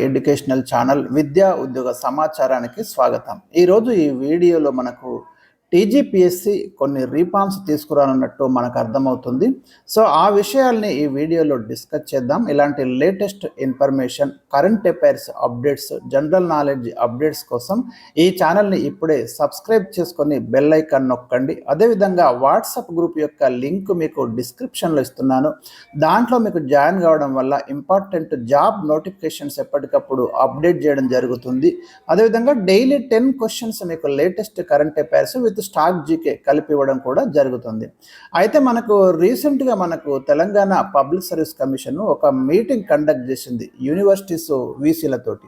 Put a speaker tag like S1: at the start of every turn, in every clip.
S1: Educational channel విద్యా ఉద్యోగ సమాచారానికి స్వాగతం. ఈరోజు ఈ వీడియోలో మనకు టీజీపీఎస్సీ కొన్ని రీఫార్మ్స్ తీసుకురానున్నట్టు మనకు అర్థమవుతుంది. సో ఆ విషయాల్ని ఈ వీడియోలో డిస్కస్ చేద్దాం. ఇలాంటి latest information, current affairs updates, general knowledge updates కోసం ఈ ఛానల్ని ఇప్పుడే సబ్స్క్రైబ్ చేసుకొని బెల్ ఐకాన్ నొక్కండి. అదేవిధంగా వాట్సాప్ గ్రూప్ యొక్క లింక్ మీకు డిస్క్రిప్షన్లో ఇస్తున్నాను. దాంట్లో మీకు జాయిన్ కావడం వల్ల ఇంపార్టెంట్ జాబ్ నోటిఫికేషన్స్ ఎప్పటికప్పుడు అప్డేట్ చేయడం జరుగుతుంది. అదేవిధంగా డైలీ 10 క్వశ్చన్స్ మీకు latest current affairs with stock GK కలిపి ఇవ్వడం కూడా జరుగుతుంది. అయితే మనకు రీసెంట్గా తెలంగాణ పబ్లిక్ సర్వీస్ కమిషన్ ఒక మీటింగ్ కండక్ట్ చేసింది యూనివర్సిటీస్ వీసీలతోటి.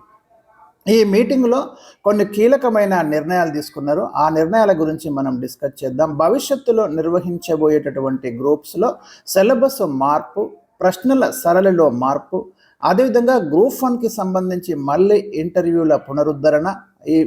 S1: ఈ మీటింగ్లో కొన్ని కీలకమైన నిర్ణయాలు తీసుకున్నారు. ఆ నిర్ణయాల గురించి మనం డిస్కస్ చేద్దాం. భవిష్యత్తులో నిర్వహించబోయేటటువంటి గ్రూప్స్లో సిలబస్ మార్పు, ప్రశ్నల సరళిలో మార్పు, అదేవిధంగా గ్రూప్ 1కి సంబంధించి మళ్ళీ ఇంటర్వ్యూల పునరుద్ధరణ,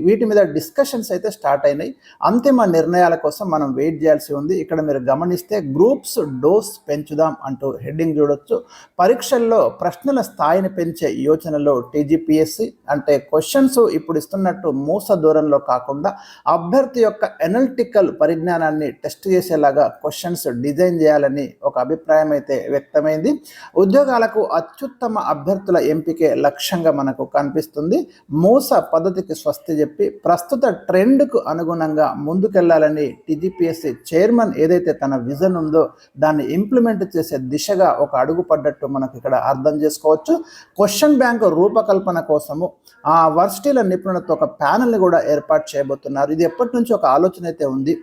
S1: వీటి మీద డిస్కషన్స్ అయితే స్టార్ట్ అయినాయి. అంతిమ నిర్ణయాల కోసం మనం వెయిట్ చేయాల్సి ఉంది. ఇక్కడ మీరు గమనిస్తే గ్రూప్స్ డోస్ పెంచుదాం అంటూ హెడ్డింగ్ చూడొచ్చు. పరీక్షల్లో ప్రశ్నల స్థాయిని పెంచే యోచనలో టీజీపీఎస్సీ, అంటే క్వశ్చన్స్ ఇప్పుడు ఇస్తున్నట్టు మూస దూరంలో కాకుండా అభ్యర్థి యొక్క ఎనలిటికల్ పరిజ్ఞానాన్ని టెస్ట్ చేసేలాగా క్వశ్చన్స్ డిజైన్ చేయాలని ఒక అభిప్రాయం అయితే వ్యక్తమైంది. ఉద్యోగాలకు అత్యుత్తమ అభ్యర్థుల ఎంపికే లక్ష్యంగా మనకు కనిపిస్తుంది. మూస పద్ధతికి స్వస్తి చెప్పి ప్రస్తుత ట్రెండ్కు అనుగుణంగా ముందుకెళ్లాలని టీజీపీఎస్సీ చైర్మన్ ఏదైతే తన విజన్ ఉందో దాన్ని ఇంప్లిమెంట్ చేసే దిశగా ఒక అడుగు పడ్డట్టు మనకు ఇక్కడ అర్థం చేసుకోవచ్చు. క్వశ్చన్ బ్యాంక్ రూపకల్పన కోసము ఆ వర్సిటీల నిపుణులతో ఒక ప్యానల్ని కూడా ఏర్పాటు చేయబోతున్నారు. ఇది ఎప్పటి నుంచి ఒక ఆలోచన అయితే ఉంది.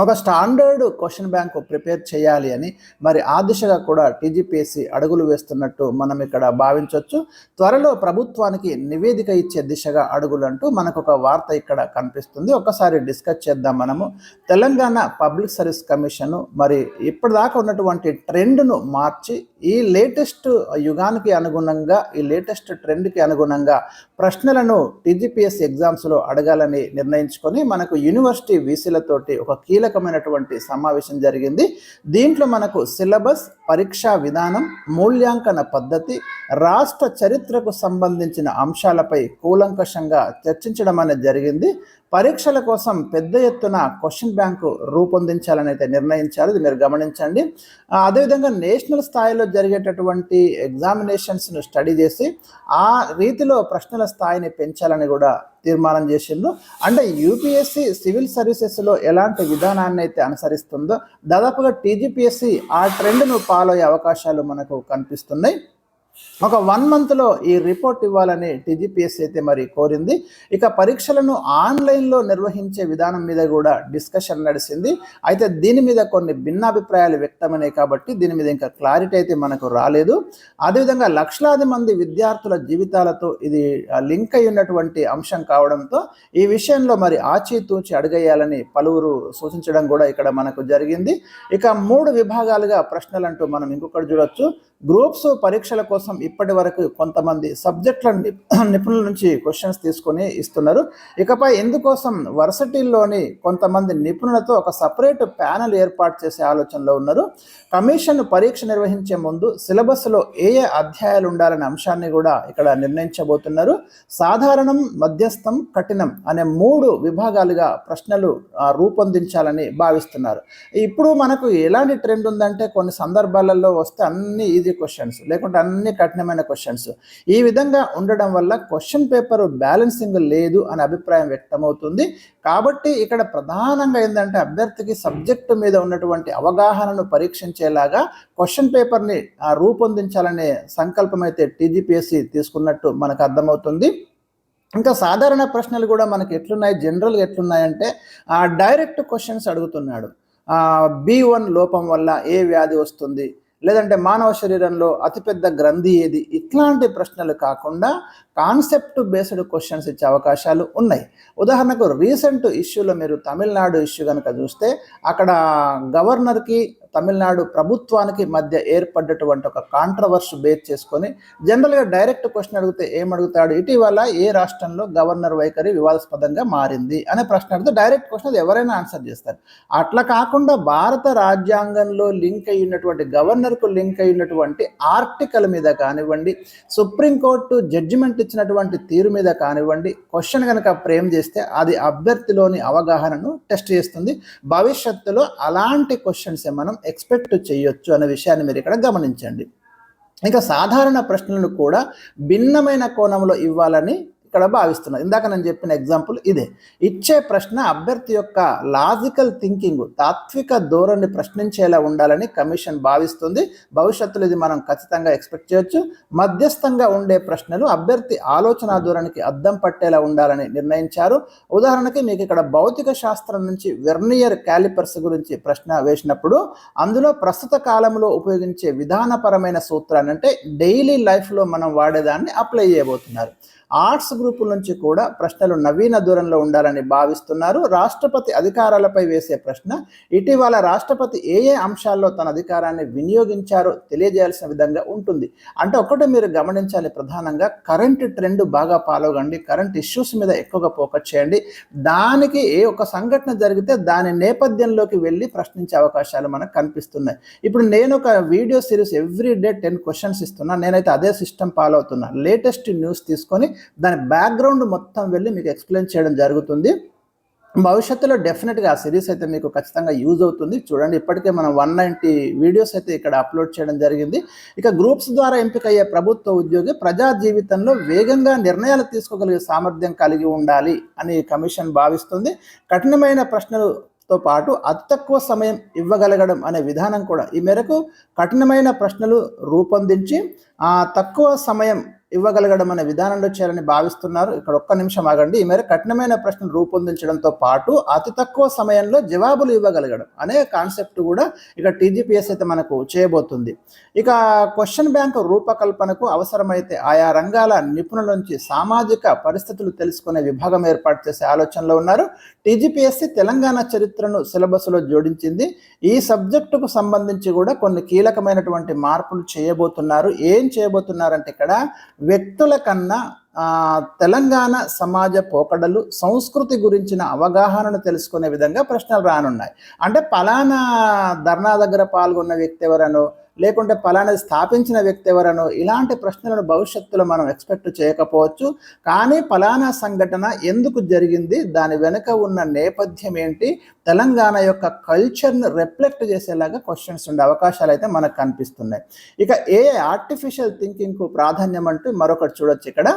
S1: ఒక స్టాండర్డ్ క్వశ్చన్ బ్యాంక్ ప్రిపేర్ చేయాలి అని, మరి ఆ దిశగా కూడా టీజీపీఎస్సీ అడుగులు వేస్తున్నట్టు మనం ఇక్కడ భావించవచ్చు. త్వరలో ప్రభుత్వానికి నివేదిక ఇచ్చే దిశగా అడుగులు అంటూ మనకు ఒక వార్త ఇక్కడ కనిపిస్తుంది. ఒకసారి డిస్కస్ చేద్దాం మనము. తెలంగాణ పబ్లిక్ సర్వీస్ కమిషను మరి ఇప్పటిదాకా ఉన్నటువంటి ట్రెండ్ను మార్చి ఈ లేటెస్ట్ యుగానికి అనుగుణంగా, ఈ లేటెస్ట్ ట్రెండ్కి అనుగుణంగా ప్రశ్నలను టీజీపీఎస్సీ ఎగ్జామ్స్లో అడగాలని నిర్ణయించుకొని మనకు యూనివర్సిటీ వీసీలతోటి ఒక కీలకమైనటువంటి సమావేశం జరిగింది. దీంట్లో మనకు సిలబస్, పరీక్షా విధానం, మూల్యాంకన పద్ధతి, రాష్ట్ర చరిత్రకు సంబంధించిన అంశాలపై కూలంకషంగా చర్చించడం అనేది జరిగింది. పరీక్షల కోసం పెద్ద ఎత్తున క్వశ్చన్ బ్యాంకు రూపొందించాలని అయితే నిర్ణయించారు. ఇది మీరు గమనించండి. అదేవిధంగా నేషనల్ స్థాయిలో జరిగేటటువంటి ఎగ్జామినేషన్స్ను స్టడీ చేసి ఆ రీతిలో ప్రశ్నల స్థాయిని పెంచాలని కూడా తీర్మానం చేసిండ్రు. అంటే యూపీఎస్సీ సివిల్ సర్వీసెస్లో ఎలాంటి విధానాన్ని అయితే అనుసరిస్తుందో దాదాపుగా టీజీపీఎస్సీ ఆ ట్రెండ్ను ఫాలో అయ్యే అవకాశాలు మనకు కనిపిస్తున్నాయి. ఒక 1 monthలో ఈ రిపోర్ట్ ఇవ్వాలని టీజీపీఎస్సీ అయితే మరి కోరింది. ఇక పరీక్షలను ఆన్లైన్లో నిర్వహించే విధానం మీద కూడా డిస్కషన్ నడిచింది. అయితే దీని మీద కొన్ని భిన్నాభిప్రాయాలు వ్యక్తమైనాయి కాబట్టి దీని మీద ఇంకా క్లారిటీ అయితే మనకు రాలేదు. అదేవిధంగా లక్షలాది మంది విద్యార్థుల జీవితాలతో ఇది లింక్ అయి ఉన్నటువంటి అంశం కావడంతో ఈ విషయంలో మరి ఆచితూచి అడుగేయాలని పలువురు సూచించడం కూడా ఇక్కడ మనకు జరిగింది. ఇక 3 విభాగాలుగా ప్రశ్నలంటూ మనం ఇంకొకటి చూడొచ్చు. గ్రూప్స్ పరీక్షల కోసం ఇప్పటి వరకు కొంతమంది సబ్జెక్టుల నిపుణుల నుంచి క్వశ్చన్స్ తీసుకొని ఇస్తున్నారు. ఇకపై ఇందుకోసం వర్సిటీల్లోని కొంతమంది నిపుణులతో ఒక సపరేట్ ప్యానెల్ ఏర్పాటు చేసే ఆలోచనలో ఉన్నారు. కమిషన్ పరీక్ష నిర్వహించే ముందు సిలబస్లో ఏ అధ్యాయాలు ఉండాలనే అంశాన్ని కూడా ఇక్కడ నిర్ణయించబోతున్నారు. సాధారణం, మధ్యస్థం, కఠినం అనే 3 విభాగాలుగా ప్రశ్నలు రూపొందించాలని భావిస్తున్నారు. ఇప్పుడు మనకు ఎలాంటి ట్రెండ్ ఉందంటే కొన్ని సందర్భాలలో వస్తే అన్ని ఈజీ క్వశ్చన్స్, లేకుంటే అన్ని కఠినమైన క్వశ్చన్స్. ఈ విధంగా ఉండడం వల్ల క్వశ్చన్ పేపర్ బ్యాలెన్సింగ్ లేదు అనే అభిప్రాయం వ్యక్తమవుతుంది. కాబట్టి ఇక్కడ ప్రధానంగా ఏంటంటే అభ్యర్థికి సబ్జెక్టు మీద ఉన్నటువంటి అవగాహనను పరీక్షించేలాగా క్వశ్చన్ పేపర్ని రూపొందించాలనే సంకల్పం అయితే టీజీపీఎస్సీ తీసుకున్నట్టు మనకు అర్థమవుతుంది. ఇంకా సాధారణ ప్రశ్నలు కూడా మనకి ఎట్లున్నాయి, జనరల్గా ఎట్లున్నాయంటే డైరెక్ట్ క్వశ్చన్స్ అడుగుతున్నాడు. B1 లోపం వల్ల ఏ వ్యాధి వస్తుంది, లేదంటే మానవ శరీరంలో అతిపెద్ద గ్రంథి ఏది, ఇట్లాంటి ప్రశ్నలు కాకుండా కాన్సెప్ట్ బేస్డ్ క్వశ్చన్స్ ఇచ్చే అవకాశాలు ఉన్నాయి. ఉదాహరణకు రీసెంట్ ఇష్యూలో మీరు తమిళనాడు ఇష్యూ కనుక చూస్తే అక్కడ గవర్నర్కి తమిళనాడు ప్రభుత్వానికి మధ్య ఏర్పడ్డటువంటి ఒక కాంట్రవర్సీ బేస్ చేసుకొని జనరల్గా డైరెక్ట్ క్వశ్చన్ అడిగితే ఏమడుగుతాడు, ఇటీవల ఏ రాష్ట్రంలో గవర్నర్ వైఖరి వివాదాస్పదంగా మారింది అనే ప్రశ్న అడిగితే డైరెక్ట్ క్వశ్చన్ అది ఎవరైనా ఆన్సర్ చేస్తారు. అట్లా కాకుండా భారత రాజ్యాంగంలో లింక్ అయినటువంటి గవర్నర్కు లింక్ అయినటువంటి ఆర్టికల్ మీద కానివ్వండి, సుప్రీంకోర్టు జడ్జిమెంట్ ఇచ్చినటువంటి తీరు మీద కానివ్వండి క్వశ్చన్ కనుక ఫ్రేమ్ చేస్తే అది అభ్యర్థిలోని అవగాహనను టెస్ట్ చేస్తుంది. భవిష్యత్తులో అలాంటి క్వశ్చన్స్ మనం ఎక్స్పెక్ట్ చేయొచ్చు అనే విషయాన్ని మీరు ఇక్కడ గమనించండి. ఇంకా సాధారణ ప్రశ్నలను కూడా భిన్నమైన కోణంలో ఇవ్వాలని ఇక్కడ భావిస్తున్నారు. ఇందాక నేను చెప్పిన ఎగ్జాంపుల్ ఇదే. ఇచ్చే ప్రశ్న అభ్యర్థి యొక్క లాజికల్ థింకింగ్, తాత్విక ధోరణి ప్రశ్నించేలా ఉండాలని కమిషన్ భావిస్తుంది. భవిష్యత్తులో ఇది మనం ఖచ్చితంగా ఎక్స్పెక్ట్ చేయొచ్చు. మధ్యస్థంగా ఉండే ప్రశ్నలు అభ్యర్థి ఆలోచన ధోరణికి అద్దం పట్టేలా ఉండాలని నిర్ణయించారు. ఉదాహరణకి మీకు ఇక్కడ భౌతిక శాస్త్రం నుంచి వెర్నియర్ క్యాలిపర్స్ గురించి ప్రశ్న వేసినప్పుడు అందులో ప్రస్తుత కాలంలో ఉపయోగించే విధానపరమైన సూత్రాన్ని, అంటే డైలీ లైఫ్లో మనం వాడేదాన్ని అప్లై చేయబోతున్నారు. ఆర్ట్స్ గ్రూపుల నుంచి కూడా ప్రశ్నలు నవీన దూరంలో ఉండాలని భావిస్తున్నారు. రాష్ట్రపతి అధికారాలపై వేసే ప్రశ్న ఇటీవల రాష్ట్రపతి ఏ అంశాల్లో తన అధికారాన్ని వినియోగించారో తెలియజేయాల్సిన విధంగా ఉంటుంది. అంటే ఒకటి మీరు గమనించాలి, ప్రధానంగా కరెంట్ ట్రెండ్ బాగా ఫాలో కండి, కరెంట్ ఇష్యూస్ మీద ఎక్కువగా ఫోకస్ చేయండి. దానికి ఏ ఒక సంఘటన జరిగితే దాని నేపథ్యంలోకి వెళ్ళి ప్రశ్నించే అవకాశాలు మనకు కనిపిస్తున్నాయి. ఇప్పుడు నేను ఒక video series every day 10 questions ఇస్తున్నా. నేనైతే అదే సిస్టమ్ ఫాలో అవుతున్నా. లేటెస్ట్ న్యూస్ తీసుకొని దాని బ్యాక్గ్రౌండ్ మొత్తం వెళ్ళి మీకు ఎక్స్ప్లెయిన్ చేయడం జరుగుతుంది. భవిష్యత్తులో డెఫినెట్గా ఆ సిరీస్ అయితే మీకు ఖచ్చితంగా యూజ్ అవుతుంది. చూడండి, ఇప్పటికే మనం 190 వీడియోస్ అయితే ఇక్కడ అప్లోడ్ చేయడం జరిగింది. ఇక గ్రూప్స్ ద్వారా ఎంపికయ్యే ప్రభుత్వ ఉద్యోగి ప్రజా జీవితంలో వేగంగా నిర్ణయాలు తీసుకోగలిగే సామర్థ్యం కలిగి ఉండాలి అని కమిషన్ భావిస్తుంది. కఠినమైన ప్రశ్నలతో పాటు అతి తక్కువ సమయం ఇవ్వగలగడం అనే విధానం కూడా ఈ మేరకు కఠినమైన ప్రశ్నలు రూపొందించి తక్కువ సమయం ఇవ్వగలగడం అనే విధానంలో చేయాలని భావిస్తున్నారు. ఇక్కడ ఒక్క నిమిషం ఆగండి. ఈ మేరకు కఠినమైన ప్రశ్నలు రూపొందించడంతో పాటు అతి తక్కువ సమయంలో జవాబులు ఇవ్వగలగడం అనే కాన్సెప్ట్ కూడా ఇక టీజీపీఎస్ అయితే మనకు చేయబోతుంది. ఇక క్వశ్చన్ బ్యాంక్ రూపకల్పనకు అవసరమైతే ఆయా రంగాల నిపుణుల నుంచి సామాజిక పరిస్థితులు తెలుసుకునే విభాగం ఏర్పాటు చేసే ఆలోచనలో ఉన్నారు. టీజీపీఎస్సీ తెలంగాణ చరిత్రను సిలబస్లో జోడించింది. ఈ సబ్జెక్టుకు సంబంధించి కూడా కొన్ని కీలకమైనటువంటి మార్పులు చేయబోతున్నారు. ఏం చేయబోతున్నారంటే ఇక్కడ వ్యక్తుల కన్నా తెలంగాణ సమాజ పోకడలు, సంస్కృతి గురించిన అవగాహనను తెలుసుకునే విధంగా ప్రశ్నలు రానున్నాయి. అంటే పలానా ధర్నా దగ్గర పాల్గొన్న వ్యక్తి ఎవరనో, లేకుంటే పలానాది స్థాపించిన వ్యక్తి ఎవరనో, ఇలాంటి ప్రశ్నలను భవిష్యత్తులో మనం ఎక్స్పెక్ట్ చేయకపోవచ్చు. కానీ పలానా సంఘటన ఎందుకు జరిగింది, దాని వెనుక ఉన్న నేపథ్యం ఏంటి, తెలంగాణ యొక్క కల్చర్ను రిఫ్లెక్ట్ చేసేలాగా క్వశ్చన్స్ ఉండే అవకాశాలు అయితే మనకు కనిపిస్తున్నాయి. ఇక ఆర్టిఫిషియల్ థింకింగ్కు ప్రాధాన్యం అంటూ మరొకటి చూడొచ్చు ఇక్కడ.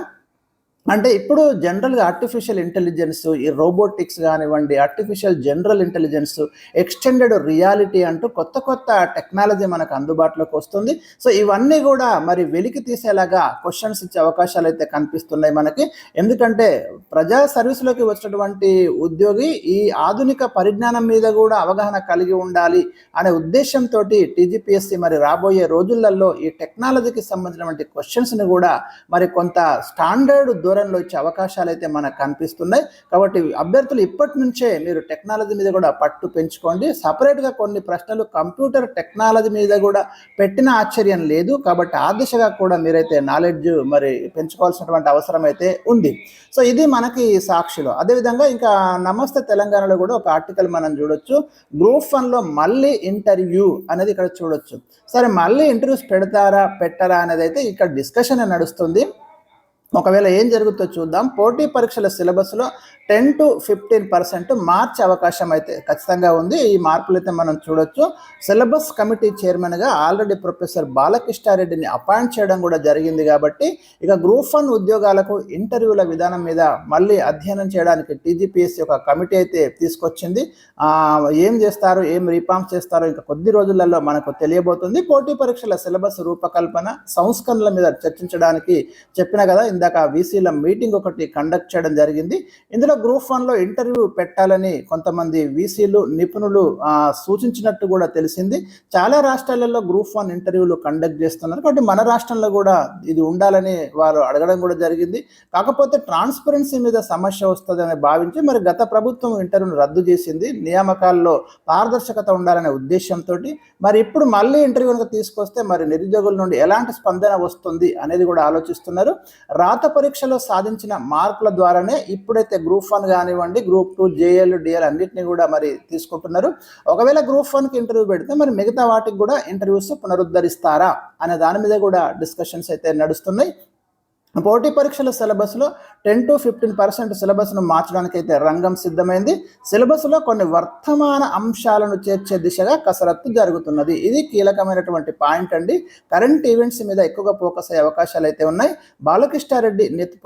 S1: అంటే ఇప్పుడు జనరల్గా ఆర్టిఫిషియల్ ఇంటెలిజెన్స్, ఈ రోబోటిక్స్ కానివ్వండి, artificial general intelligence, extended reality అంటూ కొత్త కొత్త టెక్నాలజీ మనకు అందుబాటులోకి వస్తుంది. సో ఇవన్నీ కూడా మరి వెలికి తీసేలాగా క్వశ్చన్స్ ఇచ్చే అవకాశాలు అయితే కనిపిస్తున్నాయి మనకి. ఎందుకంటే ప్రజా సర్వీస్లోకి వచ్చినటువంటి ఉద్యోగి ఈ ఆధునిక పరిజ్ఞానం మీద కూడా అవగాహన కలిగి ఉండాలి అనే ఉద్దేశంతో టీజీపీఎస్సీ మరి రాబోయే రోజులలో ఈ టెక్నాలజీకి సంబంధించినటువంటి క్వశ్చన్స్ని కూడా మరి కొంత స్టాండర్డ్ దూరంలో ఇచ్చే అవకాశాలు అయితే మనకు కనిపిస్తున్నాయి. కాబట్టి అభ్యర్థులు ఇప్పటి నుంచే మీరు టెక్నాలజీ మీద కూడా పట్టు పెంచుకోండి. సపరేట్గా కొన్ని ప్రశ్నలు కంప్యూటర్ టెక్నాలజీ మీద కూడా పెట్టిన ఆశ్చర్యం లేదు. కాబట్టి ఆ దిశగా కూడా మీరైతే నాలెడ్జ్ మరి పెంచుకోవాల్సినటువంటి అవసరం అయితే ఉంది. సో ఇది మనకి సాక్షిలో. అదేవిధంగా ఇంకా నమస్తే తెలంగాణలో కూడా ఒక ఆర్టికల్ మనం చూడొచ్చు. గ్రూప్ 1లో మళ్ళీ ఇంటర్వ్యూ అనేది ఇక్కడ చూడొచ్చు. సరే, మళ్ళీ ఇంటర్వ్యూస్ పెడతారా పెట్టరా అనేది అయితే ఇక్కడ డిస్కషన్ నడుస్తుంది. ఒకవేళ ఏం జరుగుతుందో చూద్దాం. పోటీ పరీక్షల సిలబస్లో 10 to 15% మార్చే అవకాశం అయితే ఖచ్చితంగా ఉంది. ఈ మార్పులు అయితే మనం చూడొచ్చు. సిలబస్ కమిటీ చైర్మన్గా ఆల్రెడీ ప్రొఫెసర్ బాలకృష్ణారెడ్డిని అపాయింట్ చేయడం కూడా జరిగింది. కాబట్టి ఇక గ్రూప్ 1 ఉద్యోగాలకు ఇంటర్వ్యూల విధానం మీద మళ్ళీ అధ్యయనం చేయడానికి టీజీపీఎస్సీ ఒక కమిటీ అయితే తీసుకొచ్చింది. ఏం చేస్తారు, ఏం రిఫార్మ్స్ చేస్తారో ఇంకా కొద్ది రోజులలో మనకు తెలియబోతుంది. పోటీ పరీక్షల సిలబస్ రూపకల్పన, సంస్కరణల మీద చర్చించడానికి చెప్పిన కదా ఇందాక వీసీల మీటింగ్ ఒకటి కండక్ట్ చేయడం జరిగింది. ఇందులో గ్రూప్ 1లో ఇంటర్వ్యూ పెట్టాలని కొంతమంది వీసీలు నిపుణులు సూచించినట్టు కూడా తెలిసింది. చాలా రాష్ట్రాలలో గ్రూప్ 1 ఇంటర్వ్యూలు కండక్ట్ చేస్తున్నారు. కాబట్టి మన రాష్ట్రంలో కూడా ఇది ఉండాలని వారు అడగడం కూడా జరిగింది. కాకపోతే ట్రాన్స్పరెన్సీ మీద సమస్య వస్తుందని భావించి మరి గత ప్రభుత్వం ఇంటర్వ్యూను రద్దు చేసింది. నియామకాల్లో పారదర్శకత ఉండాలనే ఉద్దేశంతో మరి ఇప్పుడు మళ్ళీ ఇంటర్వ్యూను తీసుకొస్తే మరి నిరుద్యోగుల నుండి ఎలాంటి స్పందన వస్తుంది అనేది కూడా ఆలోచిస్తున్నారు. రాత పరీక్షలో సాధించిన మార్కుల ద్వారానే ఇప్పుడైతే గ్రూప్ 1 కానివ్వండి, గ్రూప్ 2, జేఎల్, డిఎల్ అన్నింటినీ కూడా మరి తీసుకుంటున్నారు. ఒకవేళ గ్రూప్ 1కి ఇంటర్వ్యూ పెడితే మరి మిగతా వాటికి కూడా ఇంటర్వ్యూస్ పునరుద్ధరిస్తారా అనే దాని మీద కూడా డిస్కషన్స్ అయితే నడుస్తున్నాయి. పోటీ పరీక్షల సిలబస్లో 10 to 15% సిలబస్ను మార్చడానికి అయితే రంగం సిద్ధమైంది. సిలబస్లో కొన్ని వర్తమాన అంశాలను చేర్చే దిశగా కసరత్తు జరుగుతున్నది. ఇది కీలకమైనటువంటి పాయింట్ అండి. కరెంట్ ఈవెంట్స్ మీద ఎక్కువగా ఫోకస్ అయ్యే అవకాశాలు అయితే ఉన్నాయి.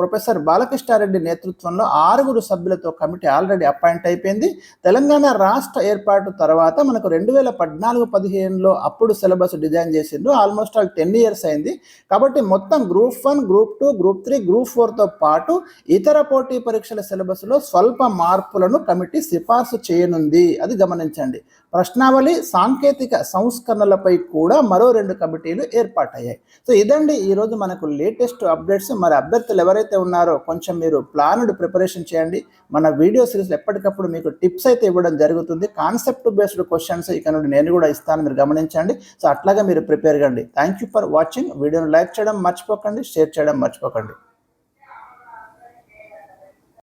S1: ప్రొఫెసర్ బాలకృష్ణారెడ్డి నేతృత్వంలో 6 సభ్యులతో కమిటీ ఆల్రెడీ అపాయింట్ అయిపోయింది. తెలంగాణ రాష్ట్ర ఏర్పాటు తర్వాత మనకు 2014-15లో అప్పుడు సిలబస్ డిజైన్ చేసిండ్రు. ఆల్మోస్ట్ 10 years అయింది. కాబట్టి మొత్తం గ్రూప్ 1, గ్రూప్ 2, గ్రూప్ 3, గ్రూప్ 4తో పాటు ఇతర పోటీ పరీక్షల సిలబస్లో స్వల్ప మార్పులను కమిటీ సిఫార్సు చేయనుంది. అది గమనించండి. ప్రశ్నావళి, సాంకేతిక సంస్కరణలపై కూడా మరో 2 కమిటీలు ఏర్పాటయ్యాయి. సో ఇదండి ఈరోజు మనకు లేటెస్ట్ అప్డేట్స్. మరి అభ్యర్థులు ఎవరైతే ఉన్నారో కొంచెం మీరు ప్లాన్డ్ ప్రిపరేషన్ చేయండి. మన వీడియో సిరీస్లో ఎప్పటికప్పుడు మీకు టిప్స్ అయితే ఇవ్వడం జరుగుతుంది. కాన్సెప్ట్ బేస్డ్ క్వశ్చన్స్ ఇక నుండి నేను కూడా ఇస్తాను, మీరు గమనించండి. సో అట్లాగే మీరు ప్రిపేర్ కండి. Thank you for watching. వీడియోను లైక్ చేయడం మర్చిపోకండి, షేర్ చేయడం మర్చిపోకండి.